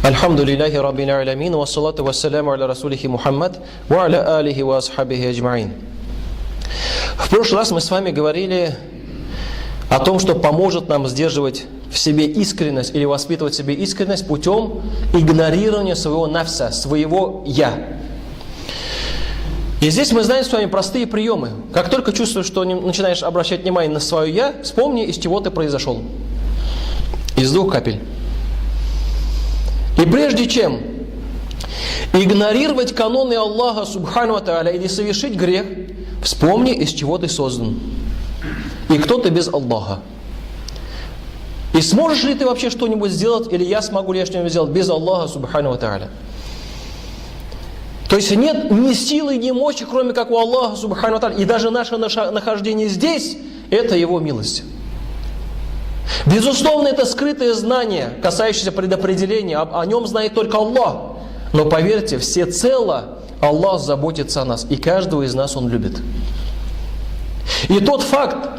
Альхамдулиллахи раббил алямин, вассалату вассаляму аля расулихи Мухаммад, ва аля алихи ва асхабихи аджмаин. В прошлый раз мы с вами говорили о том, что поможет нам сдерживать в себе искренность или воспитывать в себе искренность путем игнорирования своего нафса, своего «я». И здесь мы знаем с вами простые приемы. Как только чувствуешь, что начинаешь обращать внимание на свое «я», вспомни, из чего ты произошел. Из 2 капель. И прежде чем игнорировать каноны Аллаха Субхану ва Тааля или совершить грех, вспомни, из чего ты создан. И кто ты без Аллаха. И сможешь ли ты вообще что-нибудь сделать, или я смогу ли что-нибудь сделать без Аллаха Субхану ва Тааля. То есть нет ни силы, ни мощи, кроме как у Аллаха Субхану ва Тааля. И даже наше нахождение здесь, это Его милость. Безусловно, это скрытое знание, касающееся предопределения, о нем знает только Аллах. Но поверьте, всецело Аллах заботится о нас, и каждого из нас Он любит. И тот факт,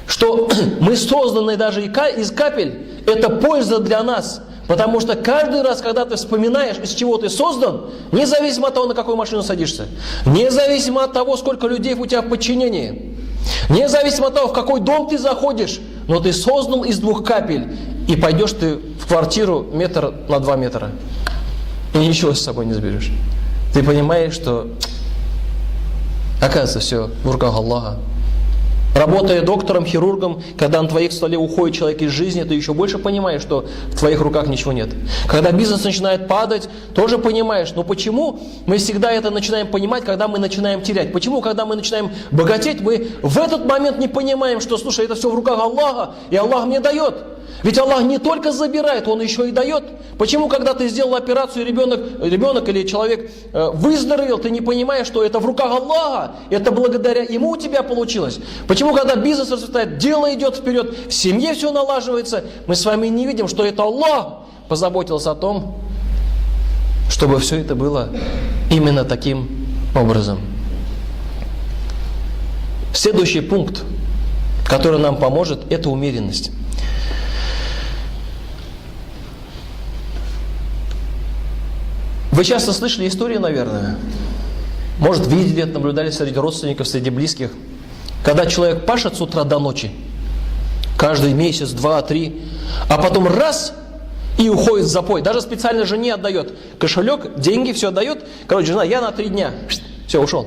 что мы созданы даже из капель, это польза для нас. Потому что каждый раз, когда ты вспоминаешь, из чего ты создан, независимо от того, на какую машину садишься, независимо от того, сколько людей у тебя в подчинении, независимо от того, в какой дом ты заходишь, но ты создан из 2 капель, и пойдешь ты в квартиру 1 метр на 2 метра, и ничего с собой не заберешь. Ты понимаешь, что, оказывается, все в руках Аллаха. Работая доктором, хирургом, когда на твоих столе уходит человек из жизни, ты еще больше понимаешь, что в твоих руках ничего нет. Когда бизнес начинает падать, тоже понимаешь. Но почему мы всегда это начинаем понимать, когда мы начинаем терять? Почему, когда мы начинаем богатеть, мы в этот момент не понимаем, что, слушай, это все в руках Аллаха, и Аллах мне дает. Ведь Аллах не только забирает, Он еще и дает. Почему, когда ты сделал операцию, ребенок или человек выздоровел, ты не понимаешь, что это в руках Аллаха, это благодаря Ему у тебя получилось? Почему, когда бизнес расцветает, дело идет вперед, в семье все налаживается, мы с вами не видим, что это Аллах позаботился о том, чтобы все это было именно таким образом. Следующий пункт, который нам поможет, это умеренность. Вы часто слышали истории, наверное, может, видели, наблюдали среди родственников, среди близких, когда человек пашет с утра до ночи, каждый месяц, 2, 3, а потом раз и уходит в запой. Даже специально жене отдает кошелек, деньги, все отдает. Короче, жена, я на 3 дня. Все, ушел.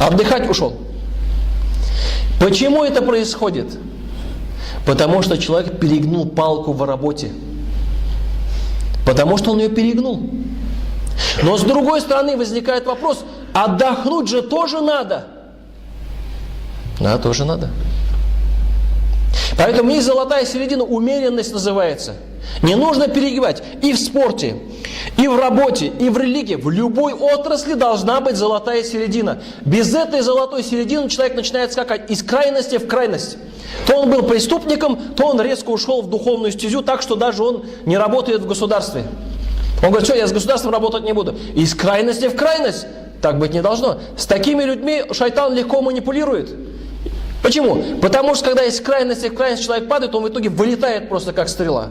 Отдыхать ушел. Почему это происходит? Потому что человек перегнул палку в работе. Потому что он ее перегнул. Но с другой стороны возникает вопрос, отдохнуть же тоже надо. Да, тоже надо. Поэтому есть золотая середина, умеренность называется. Не нужно перегибать. И в спорте, и в работе, и в религии, в любой отрасли должна быть золотая середина. Без этой золотой середины человек начинает скакать из крайности в крайность. То он был преступником, то он резко ушел в духовную стезю, так что даже он не работает в государстве. Он говорит, все, я с государством работать не буду. Из крайности в крайность. Так быть не должно. С такими людьми шайтан легко манипулирует. Почему? Потому что когда из крайности в крайность человек падает, он в итоге вылетает просто как стрела.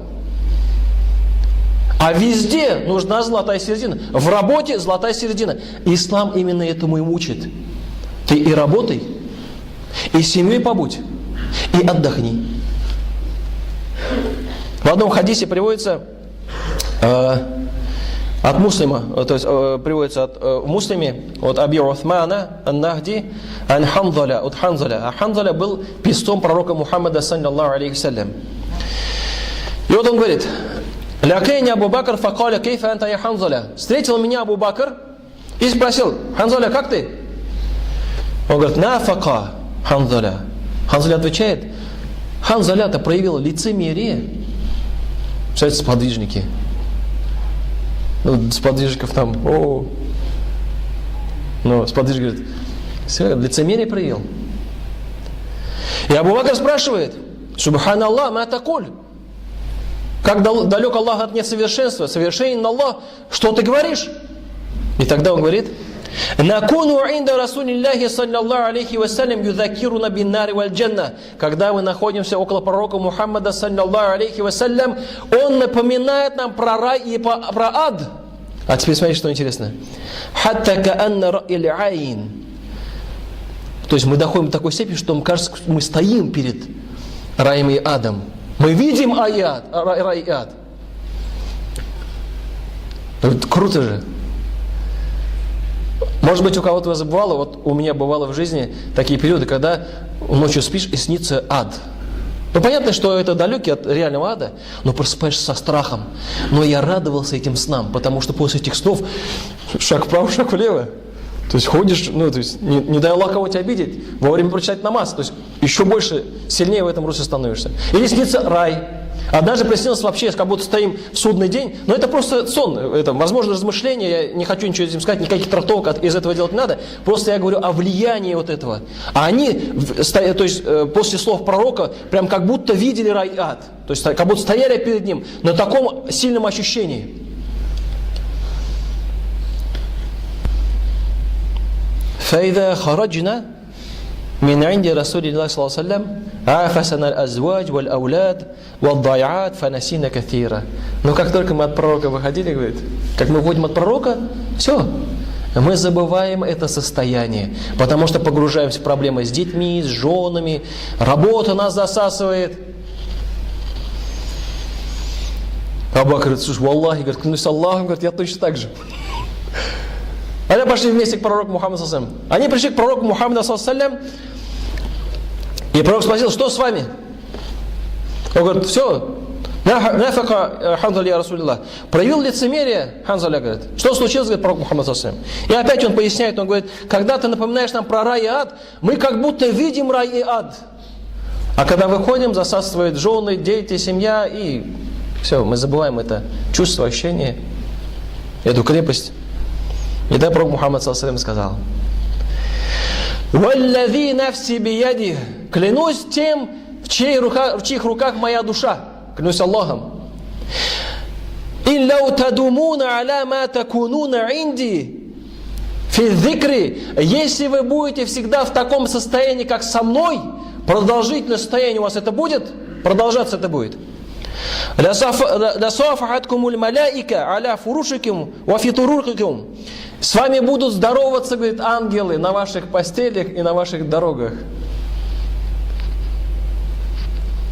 А везде нужна золотая середина. В работе золотая середина. Ислам именно этому и учит. Ты и работай, и с семьей побудь, и отдохни. В одном хадисе приводится от муслима, то есть приводится в муслиме от Аби Уthmана ан-Нахди ан Ханзаля, от Ханзаля. А Ханзаля был писцом пророка Мухаммада саллаллаху алейхи саллям. И вот он говорит, «Лякейни Абу Бакр факаля кейфа анта я Ханзаля». Встретил меня Абу Бакр и спросил, «Ханзаля, как ты?» Он говорит, «Нафака Ханзаля». Ханзаля отвечает, Ханзаля-то проявил лицемерие. Представляете, сподвижники. Ну, сподвижников там, ну, сподвижник говорит, все, лицемерие проявил. И Абу Бакр спрашивает, «Субханаллах, ма такуль?» Как далек Аллах от несовершенства, совершенен Аллах, что ты говоришь? И тогда он говорит, Накуну инда Расулиллахи саллаллаху алейхи вассалям юзакируна бин нари валь джанна. Когда мы находимся около пророка Мухаммада саллаллаху алейхи вассалям, он напоминает нам про рай и про ад. А теперь смотрите, что интересно. Хатта каанна ра'иль айн. То есть мы доходим до такой степени, что нам кажется, что мы стоим перед раем и адом. Мы видим рай и ад. Круто же. Может быть, у кого-то вас бывало, вот у меня бывало в жизни такие периоды, когда ночью спишь и снится ад. Ну, понятно, что это далекий от реального ада, но просыпаешься со страхом. Но я радовался этим снам, потому что после этих снов шаг вправо, шаг влево. То есть ходишь, не дай Аллах кого-то обидеть, во время прочитать намаз. То есть еще больше, сильнее в этом русле становишься. Или снится рай. Однажды приснилось вообще, как будто стоим в судный день, но это просто сон, это, возможно, размышление, я не хочу ничего этим сказать, никаких трактовок из этого делать не надо, просто я говорю о влиянии вот этого. А они, то есть после слов пророка, прям как будто видели рай и ад, то есть как будто стояли перед ним на таком сильном ощущении. فإذا خرجنا من عند رسول الله صلى الله عليه وسلم عافسنا الأزواج والأولاد والضيعات فنسينا كثيرا. Но как только мы от пророка выходили, говорит, как мы выходим от пророка, все, мы забываем это состояние, потому что погружаемся в проблемы с детьми, с женами, работа нас засасывает. Абу Бакр говорит, слушай, валлахи, говорит, клянусь Аллахом, говорит, я точно так же. Они пошли вместе к пророку Мухаммаду саллаллаху алейхи ва саллям. Они пришли к пророку Мухаммаду саллаллаху алейхи ва саллям, и пророк спросил, что с вами? Он говорит, все, нафака Ханзаля я Расулилlah. Проявил лицемерие, Ханзаля говорит. Что случилось, говорит пророк Мухаммад саллаллаху алейхи ва саллям. И опять он поясняет, он говорит, когда ты напоминаешь нам про рай и ад, мы как будто видим рай и ад. А когда выходим, засасывают жены, дети, семья, и все, мы забываем это чувство, ощущение, эту крепость. И тогда пророк Мухаммад саллаллаху алейхи ва саллям сказал, «Валлази нафси бияди», клянусь тем, в чьих руках моя душа, клянусь Аллахом. «Илляу тадумуна аля ма такунуна инди фи зикри», если вы будете всегда в таком состоянии, как со мной, продолжительное состояние у вас это будет, продолжаться это будет. «Ласафахаткумуль маляика аля фурушиким ва фитууркикум». С вами будут здороваться, говорит, ангелы на ваших постелях и на ваших дорогах.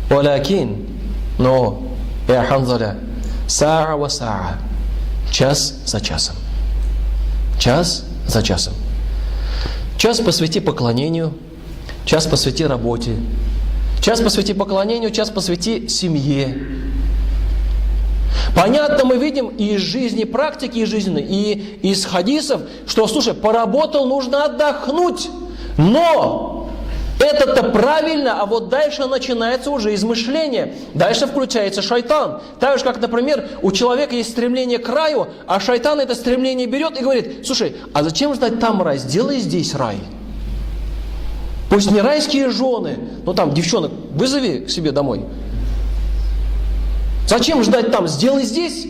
Валякин, но, я Ханзаля, саа ва саа, час за часом. Час за часом. Час посвяти поклонению, час посвяти работе, час посвяти поклонению, час посвяти семье. Понятно, мы видим и из жизни, практики из жизни, и из хадисов, что, слушай, поработал, нужно отдохнуть. Но это-то правильно, а вот дальше начинается уже измышление. Дальше включается шайтан. Так же, как, например, у человека есть стремление к раю, а шайтан это стремление берет и говорит, слушай, а зачем ждать там рай? Сделай здесь рай. Пусть не райские жены, но там девчонок вызови к себе домой. Зачем ждать там? Сделай здесь.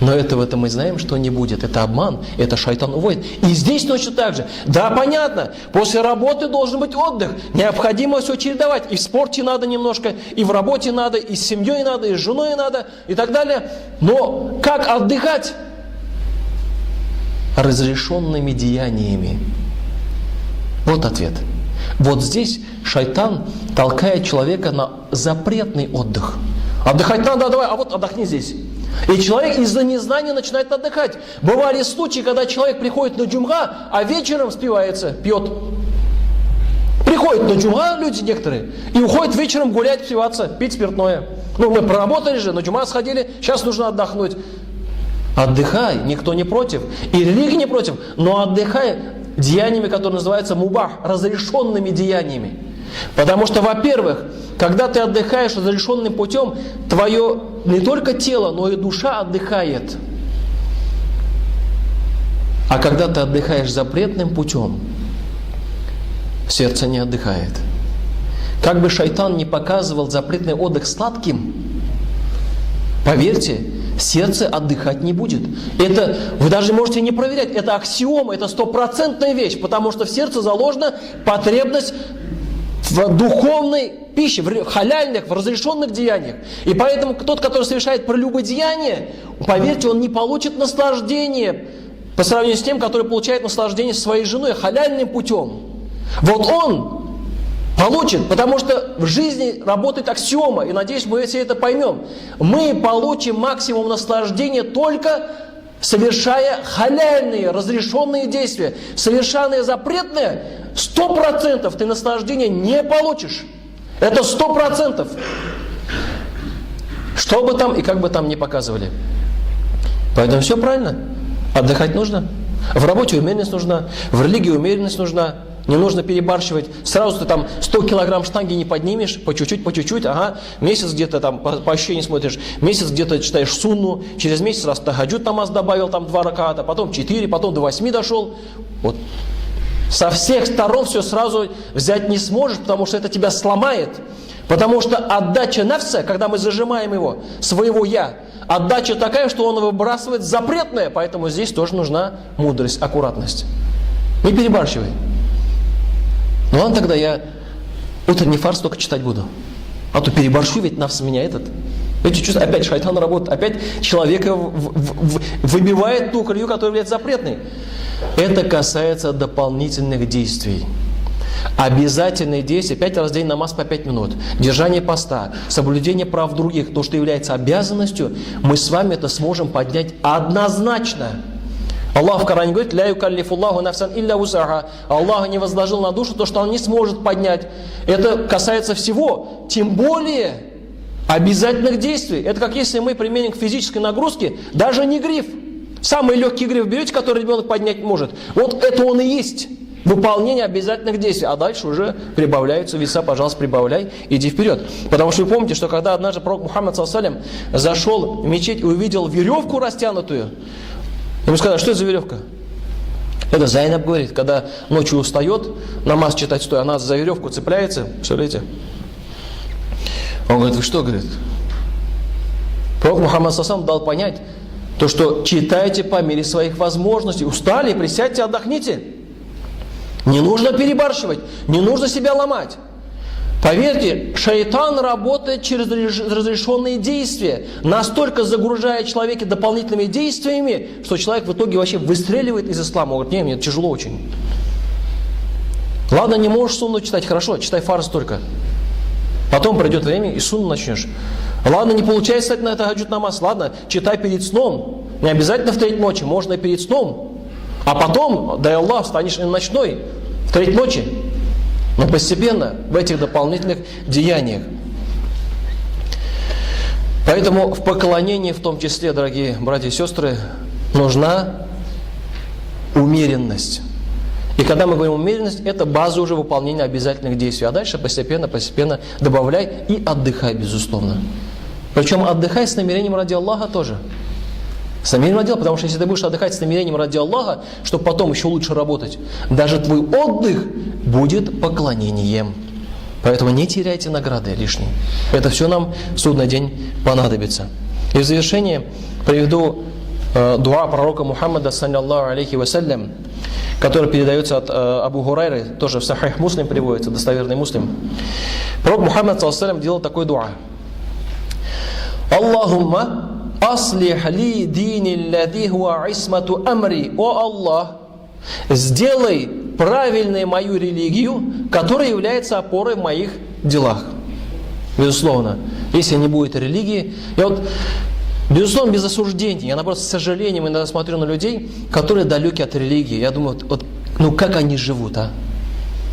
Но этого-то мы знаем, что не будет. Это обман, это шайтан уводит. И здесь точно так же. Да, понятно, после работы должен быть отдых. Необходимо все чередовать. И в спорте надо немножко, и в работе надо, и с семьей надо, и с женой надо, и так далее. Но как отдыхать? Разрешенными деяниями. Вот ответ. Вот здесь шайтан толкает человека на запретный отдых. Отдыхать надо, давай, а вот отдохни здесь. И человек из-за незнания начинает отдыхать. Бывали случаи, когда человек приходит на джумга, а вечером спивается, пьет. Приходят на джумга люди некоторые, и уходят вечером гулять, спиваться, пить спиртное. Ну, мы проработали же, на джумга сходили, сейчас нужно отдохнуть. Отдыхай, никто не против. И религия не против, но отдыхай деяниями, которые называются мубах, разрешенными деяниями. Потому что, во-первых, когда ты отдыхаешь разрешенным путем, твое не только тело, но и душа отдыхает. А когда ты отдыхаешь запретным путем, сердце не отдыхает. Как бы шайтан не показывал запретный отдых сладким, поверьте, сердце отдыхать не будет. Это вы даже можете не проверять, это аксиома, это стопроцентная вещь, потому что в сердце заложена потребность в духовной пище, в халяльных, в разрешенных деяниях. И поэтому тот, который совершает прелюбодеяние, поверьте, он не получит наслаждение по сравнению с тем, который получает наслаждение своей женой халяльным путем. Вот он получит, потому что в жизни работает аксиома, и надеюсь, мы все это поймем. Мы получим максимум наслаждения только совершая халяльные, разрешенные действия. Совершая запретные, 100% ты наслаждения не получишь. Это 100%. Что бы там и как бы там ни показывали. Поэтому все правильно. Отдыхать нужно. В работе умеренность нужна, в религии умеренность нужна. Не нужно перебарщивать. Сразу ты там 100 килограмм штанги не поднимешь, по чуть-чуть, ага. Месяц где-то там по ощущениям смотришь, месяц где-то читаешь сунну, через месяц раз тахаджуд намаз добавил, там 2 раката, потом 4, потом до 8 дошел. Вот. Со всех сторон все сразу взять не сможешь, потому что это тебя сломает. Потому что отдача нафса, когда мы зажимаем его, своего «я», отдача такая, что он выбрасывает запретное, поэтому здесь тоже нужна мудрость, аккуратность. Не перебарщивай. Ну ладно, тогда я утренний фарс только читать буду. А то переборщу, ведь нафс меня этот. Эти чувства, опять шайтан работает, опять человека выбивает ту колею, которая является запретной. Это касается дополнительных действий. Обязательные действия, 5 раз в день намаз по 5 минут, держание поста, соблюдение прав других, то, что является обязанностью, мы с вами это сможем поднять однозначно. Аллах в Коране говорит: «Ля юкаллифуллаху нафсан илля вусаха». Аллах не возложил на душу то, что он не сможет поднять. Это касается всего, тем более обязательных действий. Это как если мы применим к физической нагрузке даже не гриф. Самый легкий гриф берете, который ребенок поднять может. Вот это он и есть. Выполнение обязательных действий. А дальше уже прибавляются веса, пожалуйста, прибавляй, иди вперед. Потому что вы помните, что когда однажды пророк Мухаммад ﷺ зашел в мечеть и увидел веревку растянутую, ему сказали: что это за веревка? Это Зайнаб говорит, когда ночью устает, намаз читать стоя, она за веревку цепляется, представляете? Он говорит: вы что, говорит? Пророк Мухаммад ﷺ дал понять, то, что читайте по мере своих возможностей. Устали, присядьте, отдохните. Не нужно перебарщивать, не нужно себя ломать. Поверьте, шайтан работает через разрешенные действия, настолько загружая человека дополнительными действиями, что человек в итоге вообще выстреливает из ислама. Он говорит: не, мне тяжело очень. Ладно, не можешь сунну читать, хорошо, читай фарз только. Потом пройдет время и сунну начнешь. Ладно, не получается стать на тахаджуд намаз, ладно, читай перед сном. Не обязательно в 3 ночи, можно и перед сном. А потом, дай Аллах, станешь и на ночной, в 3 ночи. Но постепенно в этих дополнительных деяниях. Поэтому в поклонении в том числе, дорогие братья и сестры, нужна умеренность. И когда мы говорим умеренность, это база уже выполнения обязательных действий. А дальше постепенно добавляй и отдыхай, безусловно. Причем отдыхай с намерением ради Аллаха тоже. С намерением ради Аллаха, потому что если ты будешь отдыхать с намерением ради Аллаха, чтобы потом еще лучше работать, даже твой отдых будет поклонением. Поэтому не теряйте награды лишние. Это все нам в судный день понадобится. И в завершение приведу дуа пророка Мухаммада, саллаллаху алейхи вассалям, который передается от Абу Хурайры, тоже в Сахих Муслим приводится, достоверный Муслим. Пророк Мухаммад, саллаллаху алейхи вассалям, делал такой дуа: Аллахумма аслих ли дини лади хуа исмату амри. О Аллах, сделай правильной мою религию, которая является опорой в моих делах. Безусловно, если не будет религии, безусловно, без осуждения, я наоборот с сожалением иногда смотрю на людей, которые далеки от религии. Я думаю, как они живут, а?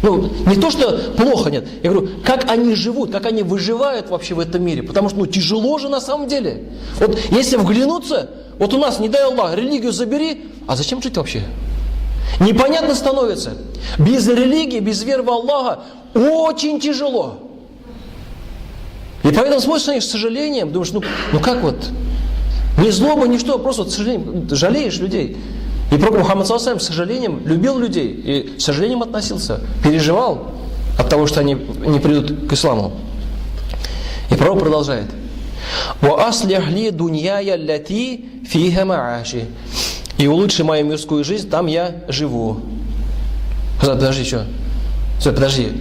Не то, что плохо, нет. Я говорю, как они живут, как они выживают вообще в этом мире. Потому что, тяжело же на самом деле. Если вглянуться, у нас, не дай Аллах, религию забери, а зачем жить вообще? Непонятно становится. Без религии, без веры в Аллаха очень тяжело. И поэтому смотришь на них с сожалением, думаешь, как ни злоба, ни что, просто с сожалением, жалеешь людей. И пророк Мухаммад с сожалением любил людей и с сожалением относился, переживал от того, что они не придут к исламу. И пророк продолжает: «Ва аслих ли дуньяя ляти фиха мааши». И улучши мою мирскую жизнь, там я живу. Подожди, что? Подожди.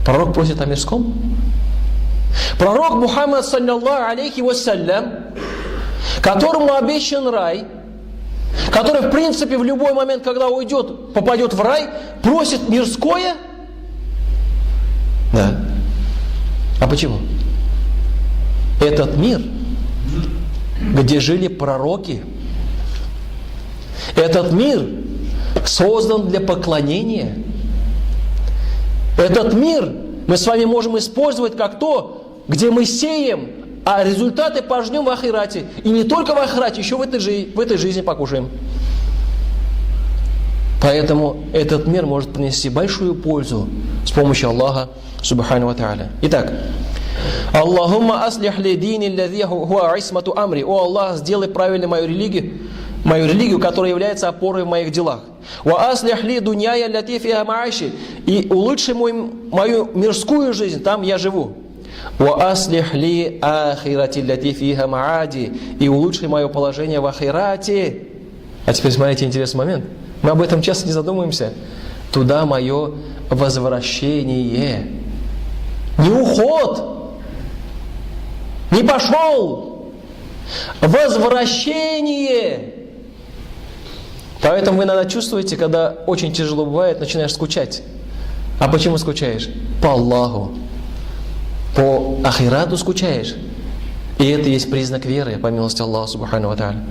Пророк просит о мирском? Пророк Мухаммад, саллаллаху алейхи вассалям, которому обещан рай, который, в принципе, в любой момент, когда уйдет, попадет в рай, просит мирское? Да. А почему? Этот мир, где жили пророки, этот мир создан для поклонения. Этот мир мы с вами можем использовать как то, где мы сеем, а результаты пожнем в ахирате. И не только в ахирате, еще в этой жизни покушаем. Поэтому этот мир может принести большую пользу с помощью Аллаха Субхану ва Тааля. Итак, Аллахумма аслих ли дини лази хуа исмату амри. О Аллах, сделай правильной мою религию, которая является опорой в моих делах. Ва аслих ли дуньяя ляти фиха мааши. И улучши мою мирскую жизнь, там я живу. Ва аслих ли ахирати ляти фиха маади. И улучши мое положение в ахирате. А теперь смотрите интересный момент. Мы об этом часто не задумываемся. Туда мое возвращение. Не уход. Не пошел. Возвращение. Поэтому вы иногда чувствуете, когда очень тяжело бывает, начинаешь скучать. А почему скучаешь? По Аллаху. По ахирату скучаешь. И это есть признак веры, по милости Аллаха Субхану ва Тааля.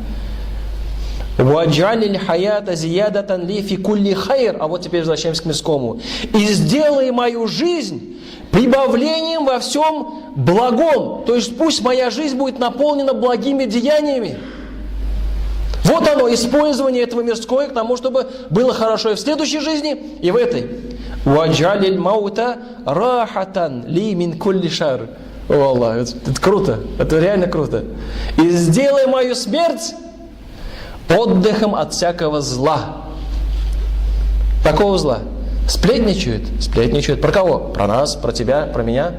А вот теперь возвращаемся к мирскому. И сделай мою жизнь прибавлением во всем благом. То есть пусть моя жизнь будет наполнена благими деяниями. Вот оно, использование этого мирского к тому, чтобы было хорошо и в следующей жизни, и в этой. وَاجْعَلِ الْمَوْتَ رَاحَةً لِي مِنْ كُلِّ شَرٍ. О Аллах, это круто, это реально круто. И сделай мою смерть отдыхом от всякого зла. Какого зла? Сплетничают. Про кого? Про нас, про тебя, про меня.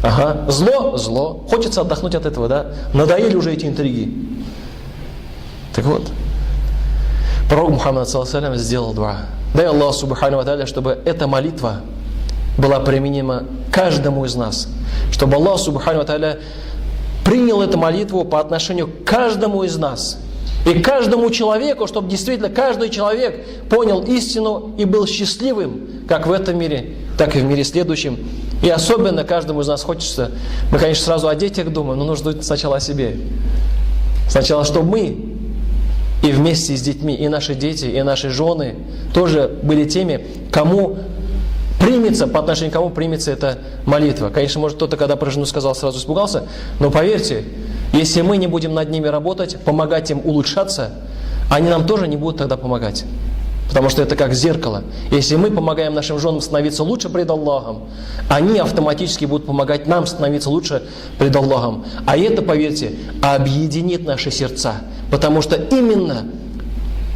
Ага. Зло. Хочется отдохнуть от этого, да? Надоели уже эти интриги. Так вот, пророк Мухаммад ﷺ сделал дуа. Дай Аллаху Субхану ва Тааля, чтобы эта молитва была применима каждому из нас. Чтобы Аллах Субхану ва Тааля принял эту молитву по отношению к каждому из нас. И каждому человеку, чтобы действительно каждый человек понял истину и был счастливым, как в этом мире, так и в мире следующем. И особенно каждому из нас хочется, мы, конечно, сразу о детях думаем, но нужно думать сначала о себе. Сначала, чтобы мы и вместе с детьми, и наши дети, и наши жены тоже были теми, кому примется, по отношению к кому примется эта молитва. Конечно, может кто-то, когда про жену сказал, сразу испугался, но поверьте, если мы не будем над ними работать, помогать им улучшаться, они нам тоже не будут тогда помогать. Потому что это как зеркало. Если мы помогаем нашим женам становиться лучше пред Аллахом, они автоматически будут помогать нам становиться лучше пред Аллахом. А это, поверьте, объединит наши сердца. Потому что именно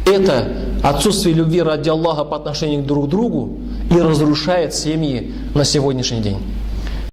это отсутствие любви ради Аллаха по отношению друг к другу и разрушает семьи на сегодняшний день.